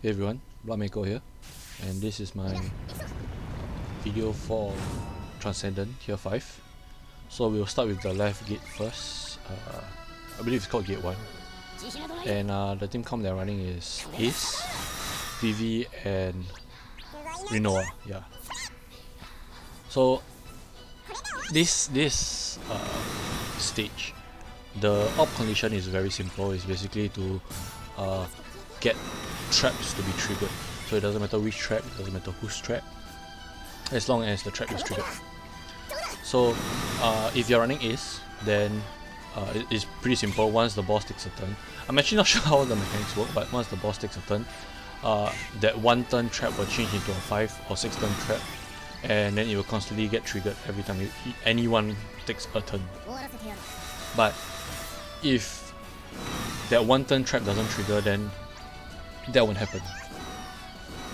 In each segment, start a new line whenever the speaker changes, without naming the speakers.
Hey everyone, bloodmako here, and this is my video for Transcendence Tier 5. So we'll start with the left gate first. I believe it's called Gate 1. And the team comp they're running is Ace, Vivi, and Rinoa. Yeah. So this stage, the Orb Condition is very simple. It's basically to get traps to be triggered. So it doesn't matter which trap, it doesn't matter whose trap, as long as the trap is triggered. So if you're running Ace, then it's pretty simple. Once the boss takes a turn, I'm actually not sure how the mechanics work, but once the boss takes a turn, that 1 turn trap will change into a 5 or 6 turn trap, and then it will constantly get triggered every time anyone takes a turn. But if that 1 turn trap doesn't trigger, then that won't happen.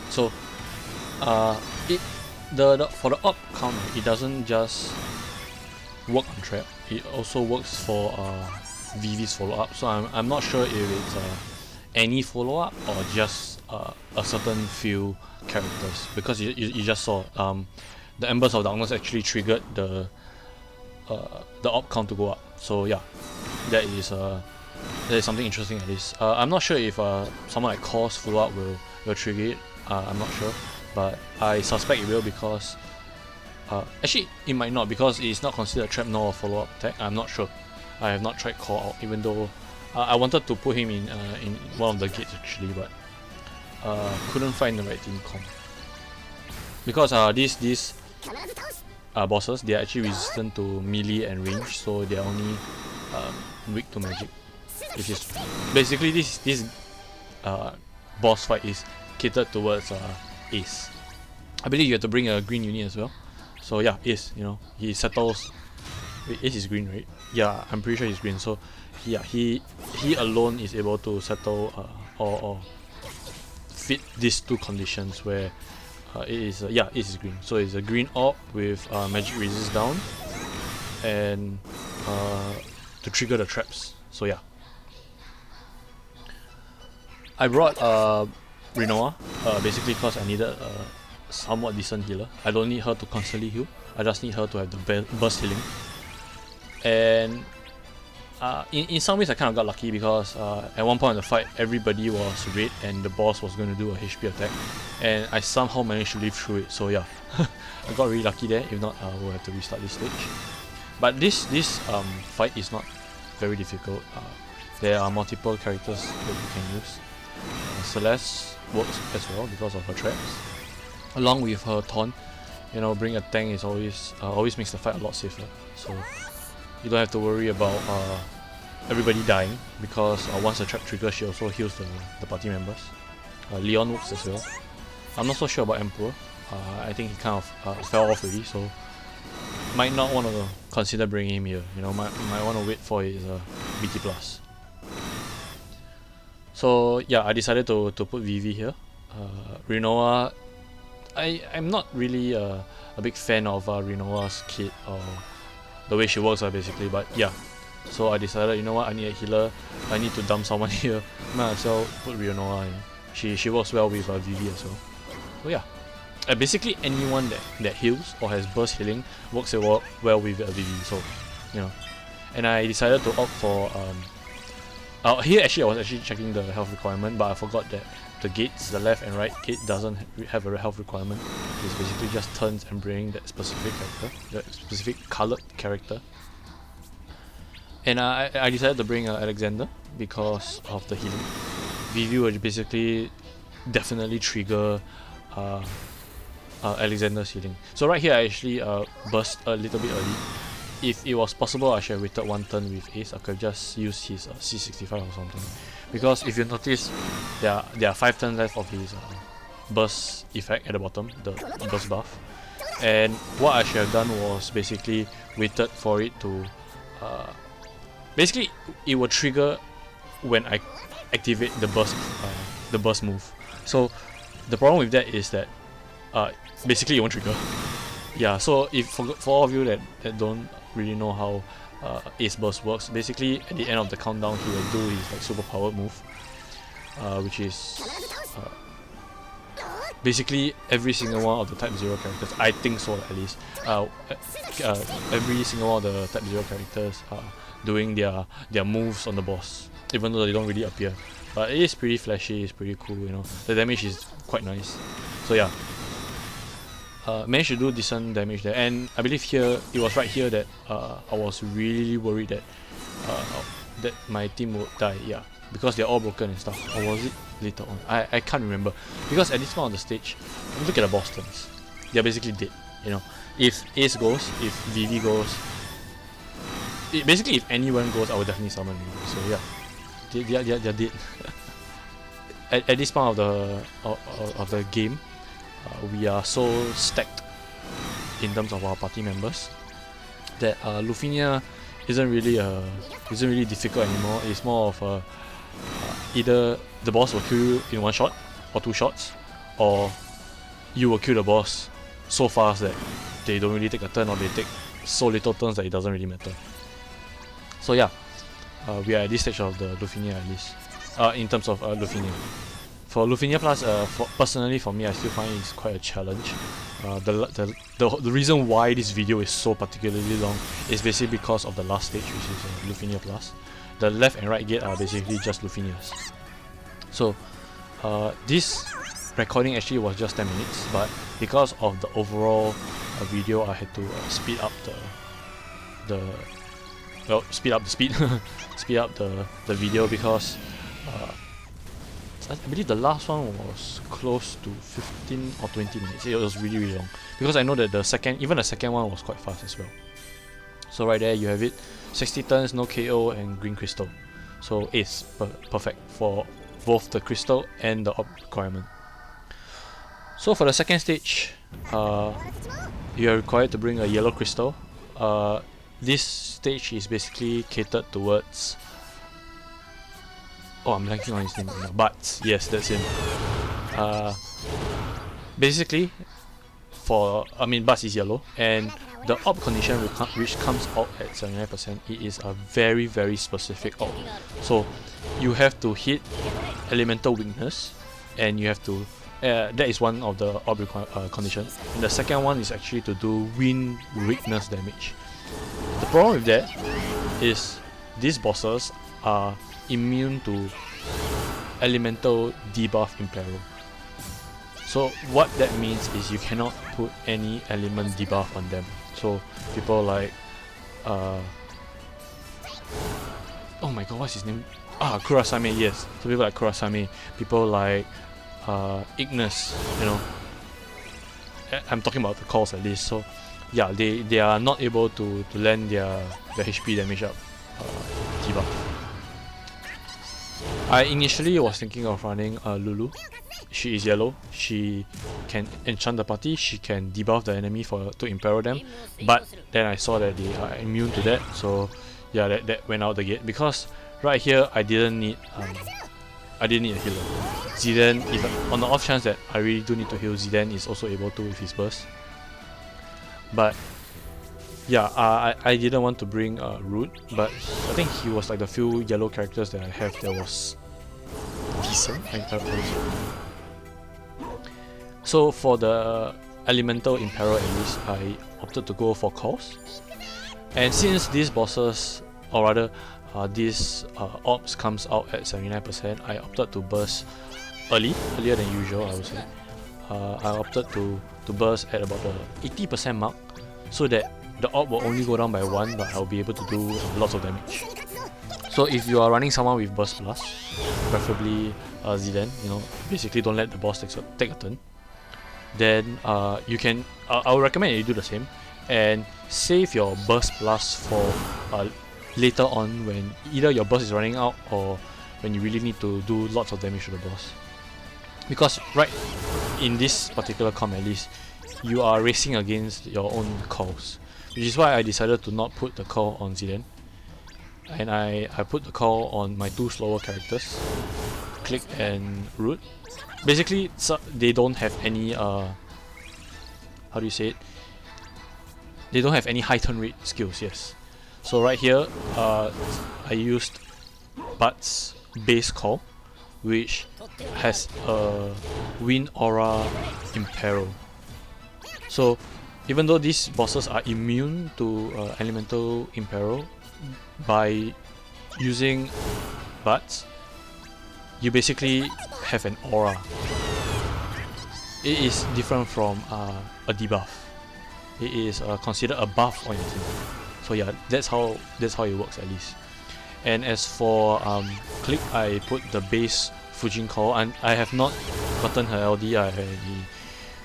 So for the Orb count, it doesn't just work on trap, it also works for Vivi's follow-up. So I'm not sure if it's any follow-up or just a certain few characters, because you just saw the Embers of Darkness actually triggered the Orb count to go up. So yeah, that is something interesting at least. I'm not sure if someone like Cause follow-up will trigger it. I'm not sure, but I suspect it will, because actually it might not, because it's not considered a trap nor a follow-up attack. I'm not sure. I have not tried Call out, even though I wanted to put him in one of the gates actually, but couldn't find the right team comp, because these bosses, they are actually resistant to melee and range, so they are only weak to magic, which is basically this boss fight is catered towards Ace. I believe you have to bring a green unit as well. So yeah, Ace, he settles. Wait, Ace is green, right? Yeah, I'm pretty sure he's green. So yeah, he alone is able to settle or fit these 2 conditions where Ace is green. So it's a green orb with magic resist down and to trigger the traps. So yeah, I brought Rinoa basically because I needed a somewhat decent healer. I don't need her to constantly heal, I just need her to have the burst healing. And in some ways I kind of got lucky, because at one point in the fight everybody was red and the boss was going to do a HP attack, and I somehow managed to live through it. So yeah, I got really lucky there. If not, we'll have to restart this stage. But this fight is not very difficult. There are multiple characters that you can use. Celes works as well because of her traps, along with her taunt. Bring a tank is always makes the fight a lot safer. So you don't have to worry about everybody dying, because once the trap triggers, she also heals the party members. Leon works as well. I'm not so sure about Emperor. I think he kind of fell off already, so might not want to consider bringing him here. Might want to wait for his BT+. So yeah, I decided to put Vivi here. Rinoa, I'm not really a big fan of Rinoa's kit or the way she works basically, but yeah. So I decided, you know what, I need a healer, I need to dump someone here, might as well put Rinoa in. She works well with Vivi as well. So yeah, basically anyone that heals or has burst healing works well with Vivi. So and I decided to opt for here actually I was actually checking the health requirement, but I forgot that the gates, the left and right gate, doesn't have a health requirement. It's basically just turns and bringing that specific character, that specific colored character. And I decided to bring Alexander because of the healing. Vivi will basically definitely trigger Alexander's healing. So right here I actually burst a little bit early. If it was possible, I should have waited 1 turn with Ace. I could have just used his C65 or something. Because if you notice, there are 5 turns left of his burst effect at the bottom, the burst buff. And what I should have done was basically waited for it to basically it will trigger when I activate the burst move. So the problem with that is that basically it won't trigger. Yeah, so if for all of you that don't really know how Ace Burst works, basically at the end of the countdown he will do his super powered move, which is basically every single one of the Type 0 characters, I think so at least, every single one of the Type 0 characters are doing their moves on the boss, even though they don't really appear. But it is pretty flashy, it's pretty cool, you know. The damage is quite nice. So yeah, managed to do decent damage there, and I believe here, it was right here that I was really worried that that my team would die, yeah, because they're all broken and stuff. Or was it later on? I can't remember, because at this point on the stage, look at the boss turns, they're basically dead, you know. If Ace goes, if Vivi goes, basically if anyone goes, I would definitely summon Vivi. So yeah, they're dead. At this point of the game, we are so stacked in terms of our party members that Lufinia isn't really difficult anymore. It's more of either the boss will kill you in one shot or two shots, or you will kill the boss so fast that they don't really take a turn, or they take so little turns that it doesn't really matter. So yeah, we are at this stage of the Lufinia at least, in terms of Lufinia. For Lufinia Plus, personally for me, I still find it's quite a challenge. The reason why this video is so particularly long is basically because of the last stage, which is Lufinia Plus. The left and right gate are basically just Lufinias. So this recording actually was just 10 minutes, but because of the overall video, I had to speed up speed up the video, because I believe the last one was close to 15 or 20 minutes. It was really long, because I know that even the second one was quite fast as well. So right there you have it, 60 turns, no KO, and green crystal. So Ace, perfect for both the crystal and the orb requirement. So for the second stage, you are required to bring a yellow crystal. This stage is basically catered towards, oh, I'm blanking on his name right now, but yes, that's him. Basically, Butts is yellow, and the Orb Condition which comes out at 79%, it is a very, very specific orb. So you have to hit elemental weakness, and you have to, that is one of the orb conditions. And the second one is actually to do wind weakness damage. The problem with that is these bosses are immune to elemental debuff imperil. So what that means is you cannot put any element debuff on them. So people like oh my god, what's his name? Kurasame, yes. So people like Kurasame, people like Ignis, you know. I'm talking about the calls at least. So yeah, they are not able to land their HP damage up debuff. I initially was thinking of running Lulu. She is yellow, she can enchant the party, she can debuff the enemy to imperil them, but then I saw that they are immune to that, so yeah, that went out the gate. Because right here I didn't need a healer. Zidane, if on the off chance that I really do need to heal, Zidane is also able to with his burst. But yeah, I didn't want to bring Root, but I think he was like the few yellow characters that I have that was decent. So for the elemental imperil, at least I opted to go for calls. And since these bosses, or rather these orbs comes out at 79%, I opted to burst earlier than usual, I would say. I opted to burst at about the 80% mark, so that the orb will only go down by 1, but I'll be able to do lots of damage. So if you are running someone with burst plus, preferably Zidane, you know, basically don't let the boss take a turn, then you can, I would recommend that you do the same and save your burst plus for later on, when either your burst is running out or when you really need to do lots of damage to the boss. Because right in this particular comp at least, you are racing against your own calls, which is why I decided to not put the call on Zidane, and I put the call on my two slower characters, Click and Root. Basically, they don't have any how do you say it? They don't have any high turn rate skills, yes. So right here, I used Butts base call, which has Wind Aura Imperil. So even though these bosses are immune to Elemental Imperil, by using Buds, you basically have an aura. It is different from a debuff. It is considered a buff on your team. So yeah, that's how it works at least. And as for Click, I put the base Fujin Call, and I have not gotten her LD. I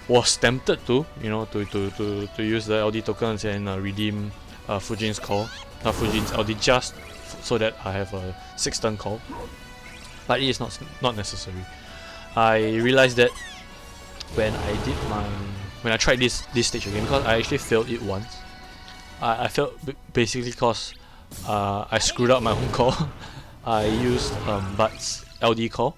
was tempted to, to use the LD tokens and redeem Fujin's call, Fujin's LD, just so that I have a 6-turn call. But it is not necessary. I realized that when I tried this stage again, because I actually failed it once. I failed basically because I screwed up my own call. I used Bud's LD call,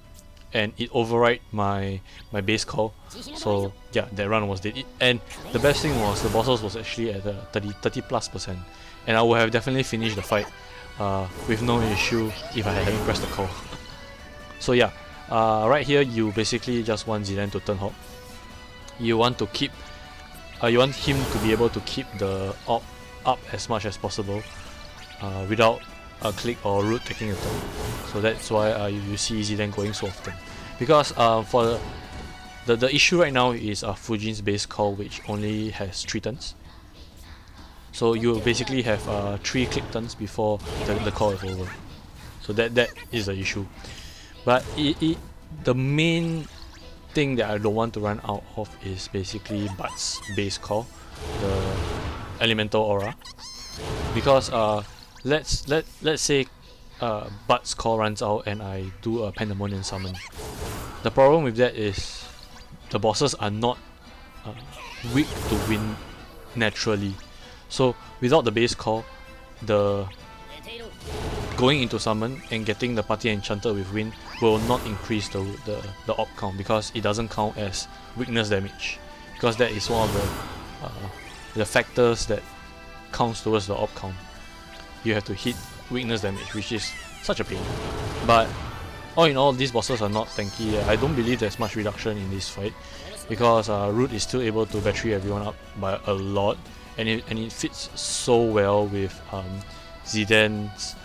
and it override my base call. So yeah, that run was dead. And the best thing was the bosses was actually at 30+%, and I would have definitely finished the fight with no issue if I hadn't pressed the call. So yeah, right here you basically just want Zidan to turn hop. You want to keep, you want him to be able to keep the orb up as much as possible without a Click or Root taking a turn. So that's why you see Zidan going so often. Because for the issue right now is Fujin's base call, which only has 3 turns. So you basically have 3 Click turns before the call is over. So that is the issue. But the main thing that I don't want to run out of is basically Bud's base call, the Elemental Aura. Because let's say Bud's call runs out and I do a Pandemonium summon. The problem with that is the bosses are not weak to wind naturally. So without the base call, the going into summon and getting the party enchanted with wind will not increase the orb count, because it doesn't count as weakness damage, because that is one of the factors that counts towards the orb count. You have to hit weakness damage, which is such a pain. But all in all, these bosses are not tanky. I don't believe there's much reduction in this fight, because Root is still able to battery everyone up by a lot, and it fits so well with Zidan's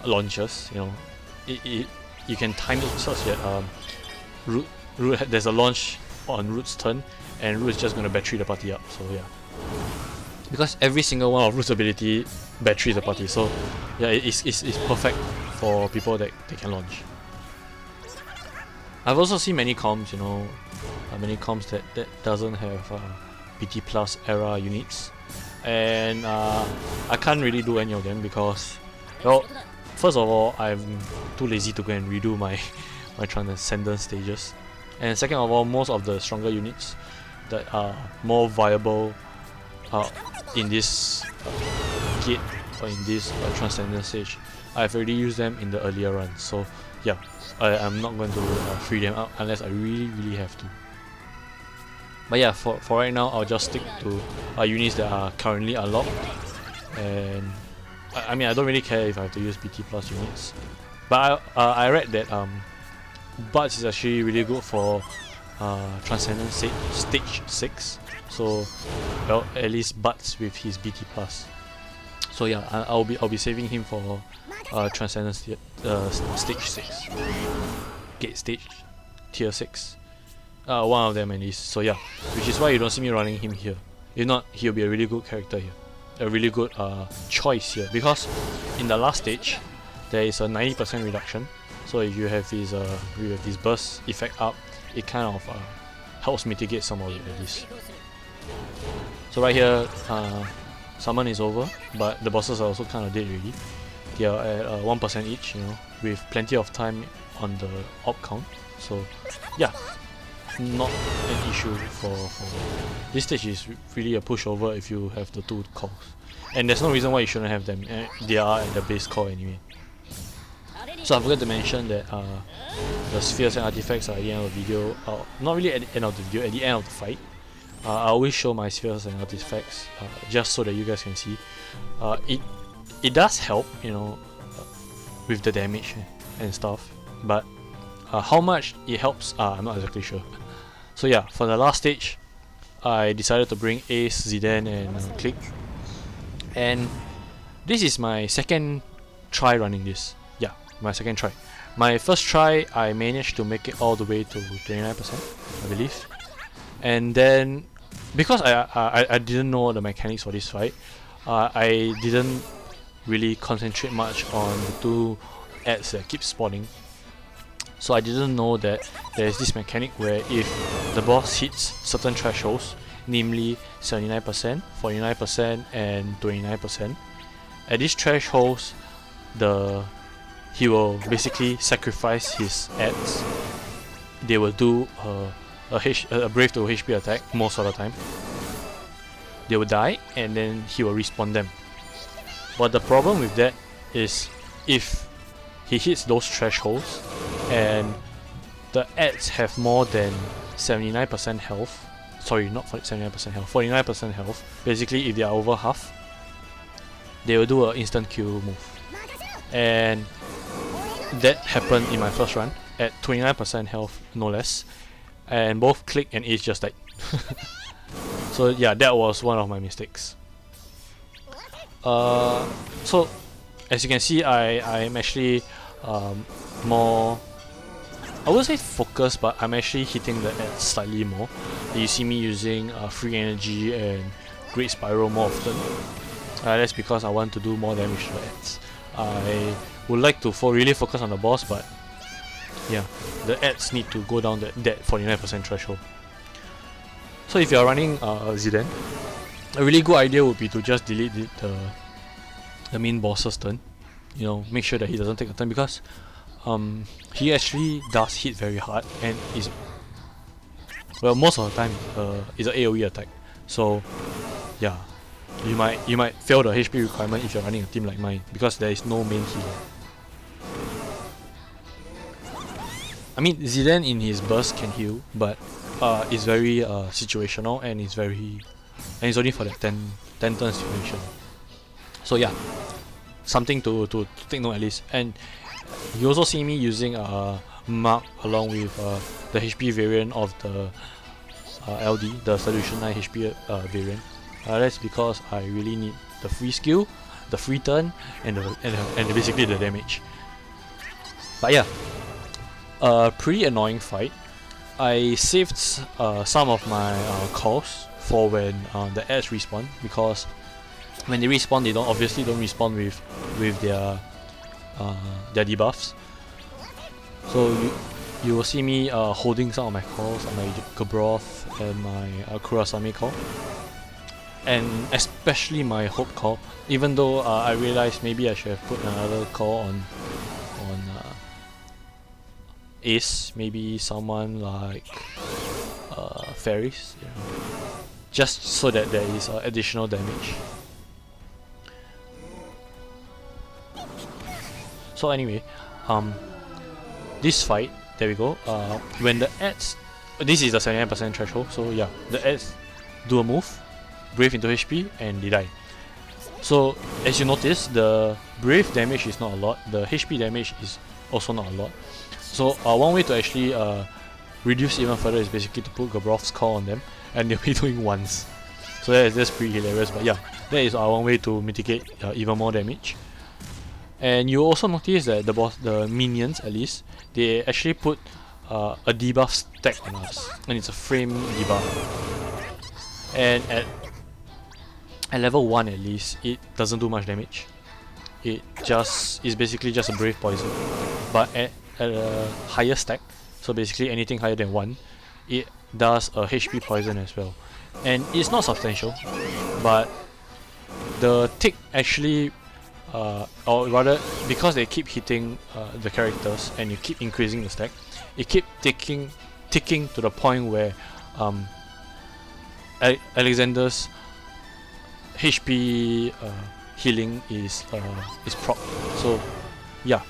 launches. You can time it such that Root there's a launch on Root's turn, and Root is just gonna battery the party up. So yeah, because every single one of Root's ability batteries the party. So yeah, it's perfect for people that they can launch. I've also seen many comps, many comps that doesn't have BT Plus era units, and I can't really do any of them because, well, first of all, I'm too lazy to go and redo my Transcendence stages, and second of all, most of the stronger units that are more viable in this gate or in this Transcendence stage, I've already used them in the earlier runs. So yeah, I'm not going to free them up unless I really have to. But yeah, for right now, I'll just stick to units that are currently unlocked, and I mean, I don't really care if I have to use BT Plus units. But I read that Buds is actually really good for Transcendence stage 6. So, well, at least Buds with his BT Plus. So yeah, I'll be saving him for Transcendence stage 6, Gate stage tier 6. One of them at least. So yeah, which is why you don't see me running him here. If not, he'll be a really good character here, a really good choice here, because in the last stage there is a 90% reduction. So if you have his burst effect up, it kind of helps mitigate some of it at least. So right here, summon is over, but the bosses are also kind of dead already. They are at 1% each, with plenty of time on the orb count. So yeah, not an issue for this stage. Is really a pushover if you have the 2 calls, and there's no reason why you shouldn't have them. They are at the base call anyway. So I forgot to mention that the spheres and artifacts are at the end of the video. Not really at the end of the video, at the end of the fight. I always show my spheres and artifacts just so that you guys can see. It does help, with the damage and stuff, but how much it helps, I'm not exactly sure. So yeah, for the last stage, I decided to bring Ace, Zidane, and Click. And this is my second try running this. Yeah, my second try. My first try, I managed to make it all the way to 29%, I believe. And then, because I didn't know the mechanics for this fight, I didn't really concentrate much on the two ads that keep spawning. So I didn't know that there's this mechanic where if the boss hits certain thresholds, namely 79%, 49%, and 29%, at these thresholds, he will basically sacrifice his ads. They will do a brave to HP attack most of the time. They will die, and then he will respawn them. But the problem with that is if he hits those thresholds and the ads have more than 79% health, sorry, not 79% health, 49% health, basically if they are over half, they will do an instant kill move. And that happened in my first run at 29% health, no less, and both Click and Ace just died. So yeah, that was one of my mistakes. So as you can see, I am actually more, I would say focused, but I'm actually hitting the ads slightly more. You see me using free energy and great spiral more often. That's because I want to do more damage to the ads. I would like to really focus on the boss, but yeah, the ads need to go down that 49% threshold. So if you are running Zidane, a really good idea would be to just delete the main boss's turn. You know, make sure that he doesn't take a turn, because he actually does hit very hard and is, well, most of the time is an AOE attack. So yeah, you might fail the HP requirement if you're running a team like mine, because there is no main healer. I mean, Zidane in his burst can heal, but it's very situational, and it's only for that 10 turn situation. So yeah, something to take note at least. And you also see me using Mark along with the HP variant of the LD, the Solution 9 HP variant. That's because I really need the free skill, the free turn, and basically the damage. But yeah, pretty annoying fight. I saved some of my calls for when the ads respawn, because when they respawn, they obviously don't respawn with their debuffs. So you will see me holding some of my calls on my Gabrov and my Kurasame call, and especially my Hope call. Even though I realized maybe I should have put another call on Ace, maybe someone like Ferris, you know, just so that there is additional damage. So anyway, this fight, there we go. When the ads, this is the 79% threshold, so yeah, the ads do a move, brave into HP, and they die. So as you notice, the brave damage is not a lot, the HP damage is also not a lot. So one way to actually reduce even further is basically to put Gabrov's call on them, and they'll be doing once. So that's pretty hilarious, but yeah, that is one way to mitigate even more damage. And you also notice that the minions at least, they actually put a debuff stack on us, and it's a frame debuff. And at level 1 at least, it doesn't do much damage. It's basically just a brave poison. But at a higher stack, so basically anything higher than 1, it does a HP poison as well. And it's not substantial, but the tick actually, or rather, because they keep hitting the characters and you keep increasing the stack, it keep ticking to the point where Alexander's HP healing is proc. So yeah,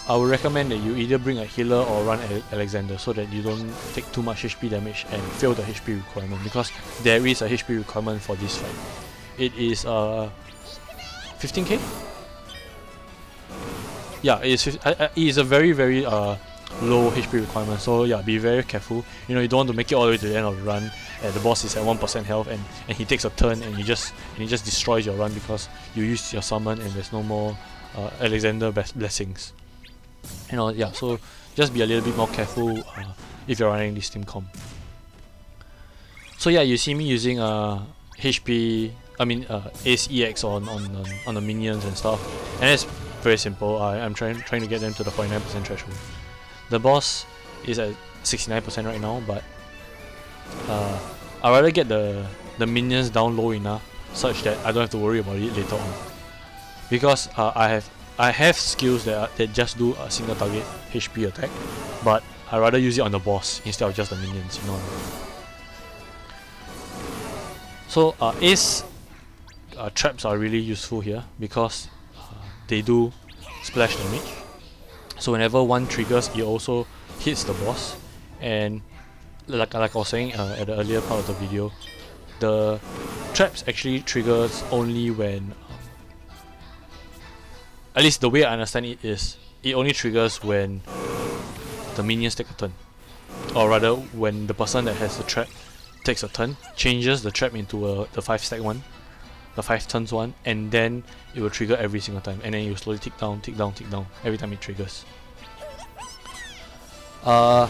I would recommend that you either bring a healer or run Alexander, so that you don't take too much HP damage and fail the HP requirement, because there is a HP requirement for this fight. It is 15k? Yeah, it is a very low HP requirement. So yeah, be very careful. You know, you don't want to make it all the way to the end of the run and the boss is at 1% health and he takes a turn and he just destroys your run because you use your summon and there's no more Alexander blessings. You know, yeah, so just be a little bit more careful if you're running this team comp. So yeah, you see me using HP, Ace EX on the minions and stuff, and it's very simple. I'm trying to get them to the 49% threshold. The boss is at 69% right now, but I'd rather get the minions down low enough such that I don't have to worry about it later on. Because I have skills that just do a single target HP attack, but I'd rather use it on the boss instead of just the minions, you know. So Ace traps are really useful here because they do splash damage. So whenever one triggers, it also hits the boss. And like I was saying at the earlier part of the video, the traps actually triggers only when, at least the way I understand it is, it only triggers when the minions take a turn, or rather when the person that has the trap takes a turn, changes the trap into the 5-stack one, the 5 turns one, and then it will trigger every single time, and then it will slowly tick down every time it triggers. A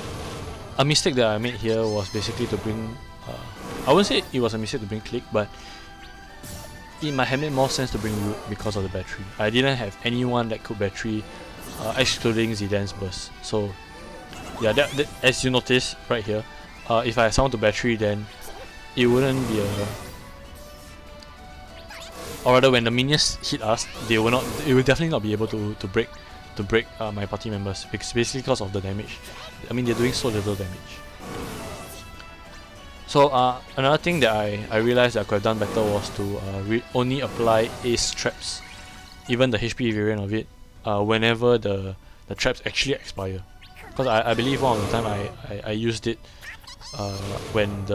mistake that I made here was basically to bring, I wouldn't say it was a mistake to bring click, but it might have made more sense to bring root because of the battery. I didn't have anyone that could battery, excluding Zidane's burst. So yeah, that as you notice right here, if I had someone to battery, then it wouldn't be a, or rather when the minions hit us, it will definitely not be able to break my party members, basically because of the damage. I mean, they're doing so little damage. So another thing that I realized that I could have done better was to only apply Ace traps, even the HP variant of it, whenever the traps actually expire. Because I believe one of the time I used it when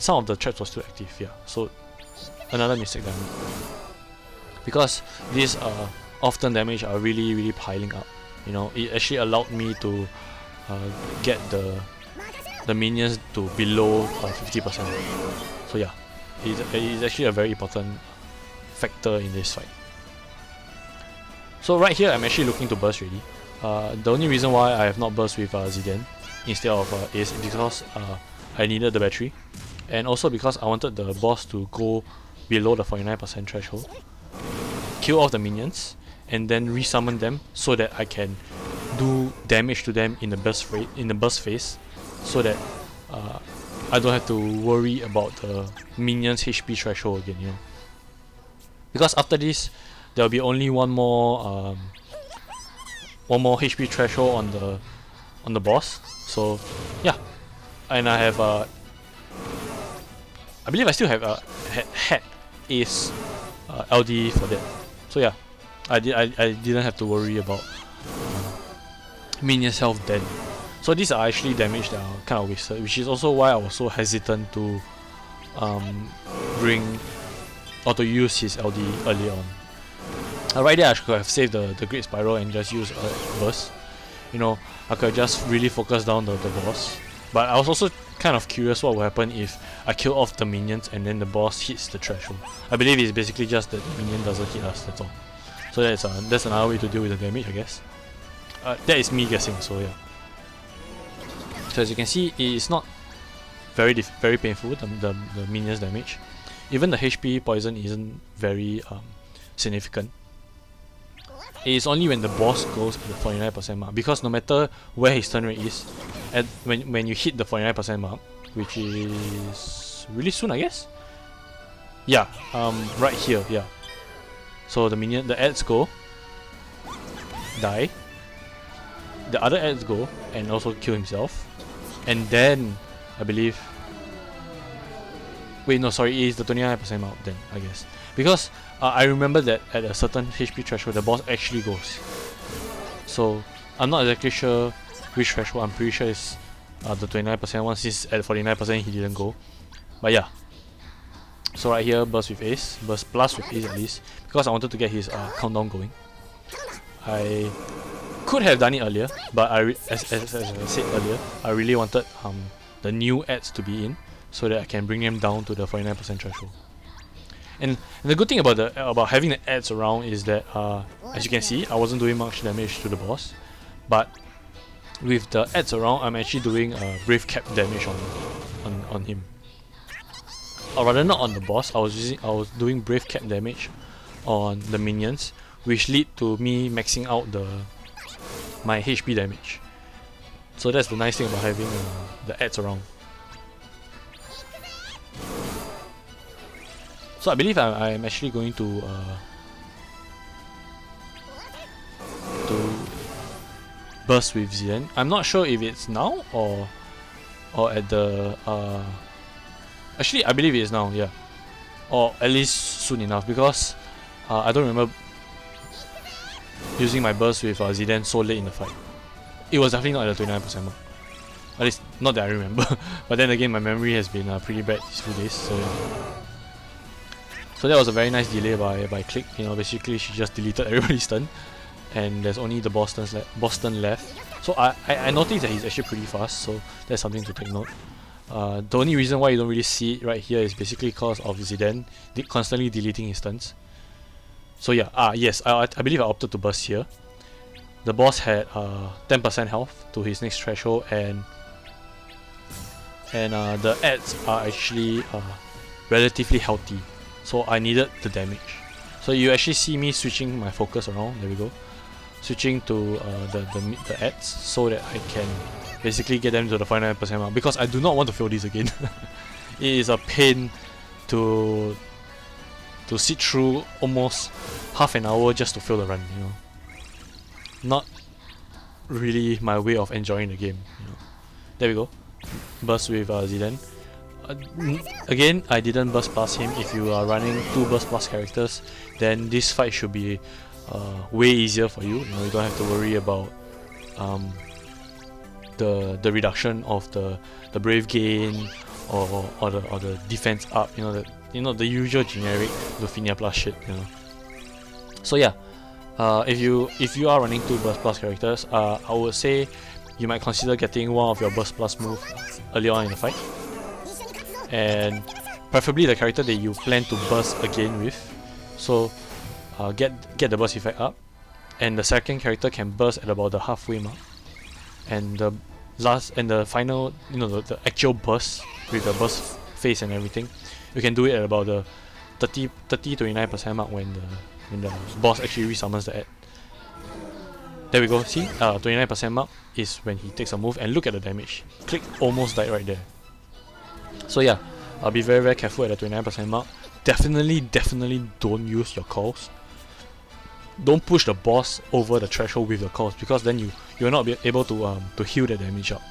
some of the traps were still active. Yeah, so another mistake that I made, because these often damage are really piling up. You know, it actually allowed me to get the minions to below 50%. So yeah, it's actually a very important factor in this fight. So right here, I'm actually looking to burst ready. The only reason why I have not burst with Zidane instead of Ace is because I needed the battery, and also because I wanted the boss to go below the 49% threshold, kill off the minions, and then resummon them so that I can do damage to them in the burst phase, so that I don't have to worry about the minions HP threshold again, you know. Because after this, there will be only one more HP threshold on the boss. So yeah, and I have I believe I still have had Ace LD for that. So yeah, I didn't have to worry about minions health then. So these are actually damage that are kind of wasted, which is also why I was so hesitant to bring or to use his LD early on. Right there, I could have saved the Great Spiral and just use burst. You know, I could have just really focused down the boss. But I was also kind of curious what would happen if I kill off the minions and then the boss hits the threshold. I believe it's basically just that the minion doesn't hit us, that's all. So that's another way to deal with the damage, I guess. That is me guessing, so yeah. So as you can see, it is not very painful, the minions damage. Even the HP poison isn't very significant. It is only when the boss goes to the 49% mark, because no matter where his turn rate is, when you hit the 49% mark, which is really soon, I guess. Yeah, right here, yeah. So the ads go, die. The other ads go and also kill himself, and then I believe. Wait, no, sorry, it is the 29% mark then, I guess, because I remember that at a certain HP threshold, the boss actually goes. So I'm not exactly sure which threshold. I'm pretty sure it's the 29% one. Since at 49% he didn't go. But yeah. So right here, burst with Ace, burst plus with Ace at least, because I wanted to get his countdown going. I could have done it earlier, but as I said earlier, I really wanted the new ads to be in so that I can bring them down to the 49% threshold. And the good thing about having the ads around is that as you can see, I wasn't doing much damage to the boss, but with the ads around, I'm actually doing brave cap damage on him. Or rather, not on the boss. I was doing brave cap damage on the minions, which lead to me maxing out my HP damage. So that's the nice thing about having the ads around. So I believe I'm actually going to burst with Zidane. I'm not sure if it's now or at the actually I believe it is now, yeah, or at least soon enough, because I don't remember using my burst with Zidane so late in the fight. It was definitely not at the 29% mark. At least not that I remember. But then again, my memory has been pretty bad these few days, so yeah. So that was a very nice delay by Click. You know, basically she just deleted everybody's turn, and there's only the boss turn left. So I noticed that he's actually pretty fast, so that's something to take note. The only reason why you don't really see it right here is basically because of Zidane constantly deleting his turns. So yeah, yes, I believe I opted to burst here. The boss had 10% health to his next threshold, and the ads are actually relatively healthy, so I needed the damage. So you actually see me switching my focus around. There we go, switching to the ads so that I can basically get them to the 49% mark, because I do not want to fail this again. It is a pain to sit through almost half an hour just to fail the run, you know. Not really my way of enjoying the game, you know. There we go. Burst with Zidane. Again, I didn't burst past him. If you are running 2 burst plus characters, then this fight should be way easier for you. You know, you don't have to worry about the reduction of the brave gain or the defense up. You know the usual generic Lufinia plus shit. You know. So yeah. If you are running 2 burst plus characters, I would say you might consider getting one of your burst plus move early on in the fight, and preferably the character that you plan to burst again with. So get the burst effect up, and the second character can burst at about the halfway mark, and the final, you know, the actual burst with the burst phase and everything, you can do it at about the 30-29% mark when the boss actually resummons the ad. There we go, see? 29% mark is when he takes a move, and look at the damage. Click almost died right there. So yeah, I'll be very careful at the 29% mark. Definitely don't use your calls. Don't push the boss over the threshold with the calls, because then you'll not be able to heal the damage up.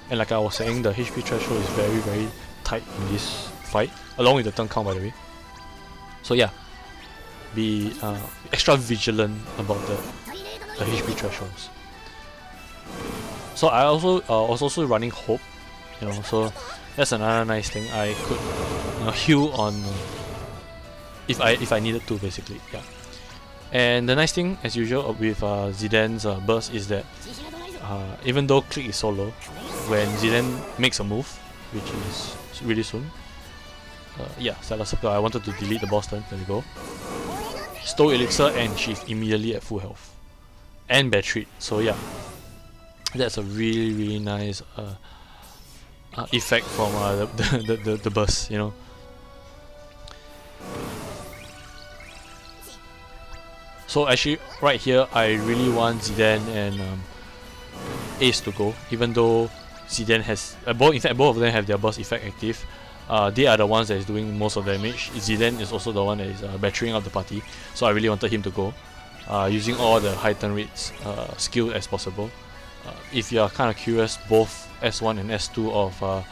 And like I was saying, the HP threshold is very tight in this fight, along with the turn count, by the way. So yeah, be extra vigilant about the HP thresholds. So I also was also running Hope, you know, so that's another nice thing. I could, you know, heal on if I needed to, basically. Yeah. And the nice thing, as usual, with Zidane's burst is that even though Click is so low, when Zidane makes a move, which is really soon, yeah, Stellar Circle, I wanted to delete the boss turn. There we go. Stole Elixir, and she's immediately at full health and battery. So yeah, that's a really nice effect from the burst, you know. So actually, right here, I really want Zidane and Ace to go, even though Zidane has in fact both of them have their burst effect active. They are the ones that is doing most of the damage. Zidane is also the one that is battering out the party, so I really wanted him to go, using all the high turn rates skill as possible. If you are kind of curious, both S1 and S2 of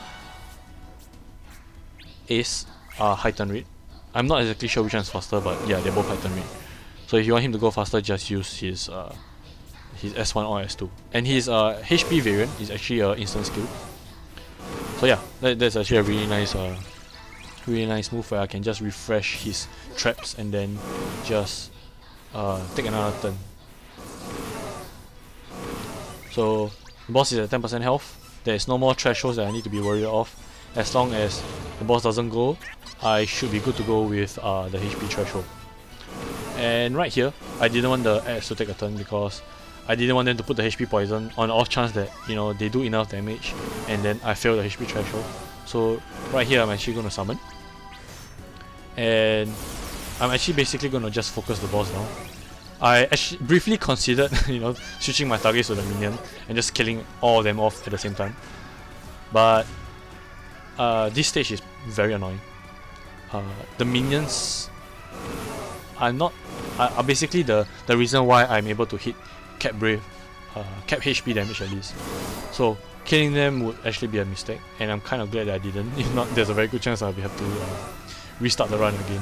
Ace are high turn rate. I'm not exactly sure which one is faster, but yeah, they're both high turn rate. So if you want him to go faster, just use his S1 or S2. And his HP variant is actually an instant skill. So yeah, that's actually a really nice move where I can just refresh his traps and then just take another turn. So the boss is at 10% health. There is no more thresholds that I need to be worried of. As long as the boss doesn't go, I should be good to go with the HP threshold. And right here, I didn't want the ads to take a turn because I didn't want them to put the HP poison on the off chance that, you know, they do enough damage and then I fail the HP threshold. So right here I'm actually going to summon. And I'm actually basically going to just focus the boss now. I actually briefly considered, you know, switching my targets to the minion and just killing all of them off at the same time. But this stage is very annoying. The minions are not are basically the reason why I'm able to hit cap brave, cap HP damage at least. So killing them would actually be a mistake, and I'm kind of glad that I didn't. If not, there's a very good chance I'll have to restart the run again.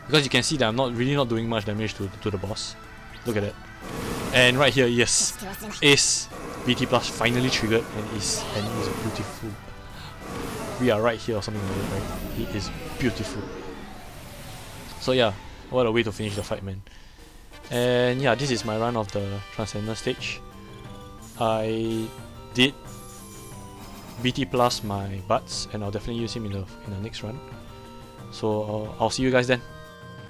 Because you can see that I'm really not doing much damage to the boss. Look at that. And right here, yes, Ace BT Plus finally triggered, and is beautiful. We are right here or something like that, right? It is beautiful. So yeah, what a way to finish the fight, man. And yeah, this is my run of the Transcendence stage. I did BT plus my butts, and I'll definitely use him in the next run. So I'll see you guys then.